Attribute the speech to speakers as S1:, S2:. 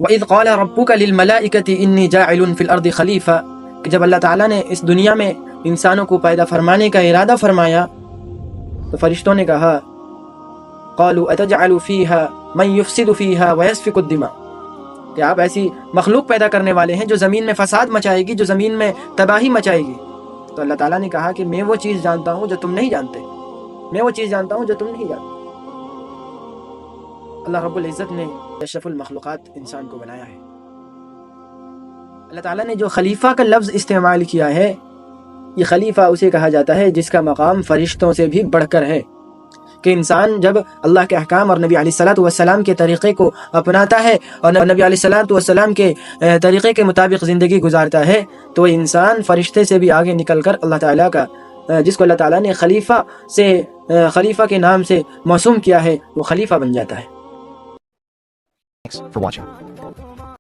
S1: وَإِذْ قَالَ رَبُّكَ لِلْمَلَائِكَةِ إِنِّي جَاعِلٌ فِي الْأَرْضِ خَلِيفَةً، کہ جب اللہ تعالیٰ نے اس دنیا میں انسانوں کو پیدا فرمانے کا ارادہ فرمایا تو فرشتوں نے کہا قَالُوا أَتَجْعَلُ فِيهَا مَن يُفْسِدُ فِيهَا وَيَسْفِكُ الدِّمَاءَ، کہ آپ ایسی مخلوق پیدا کرنے والے ہیں جو زمین میں فساد مچائے گی، جو زمین میں تباہی مچائے گی۔ تو اللہ تعالیٰ نے کہا کہ میں وہ چیز جانتا ہوں جو تم نہیں جانتے، میں وہ چیز جانتا ہوں جو تم نہیں جانتے۔ اللہ رب العزت نے اشرف المخلوقات انسان کو بنایا ہے۔ اللہ تعالیٰ نے جو خلیفہ کا لفظ استعمال کیا ہے، یہ خلیفہ اسے کہا جاتا ہے جس کا مقام فرشتوں سے بھی بڑھ کر ہے، کہ انسان جب اللہ کے احکام اور نبی علیہ الصلوۃ والسلام کے طریقے کو اپناتا ہے اور نبی علیہ الصلوۃ والسلام کے طریقے کے مطابق زندگی گزارتا ہے تو وہ انسان فرشتے سے بھی آگے نکل کر اللہ تعالیٰ کا، جس کو اللہ تعالیٰ نے خلیفہ کے نام سے موسوم کیا ہے، وہ خلیفہ بن جاتا ہے۔
S2: Thanks for watching.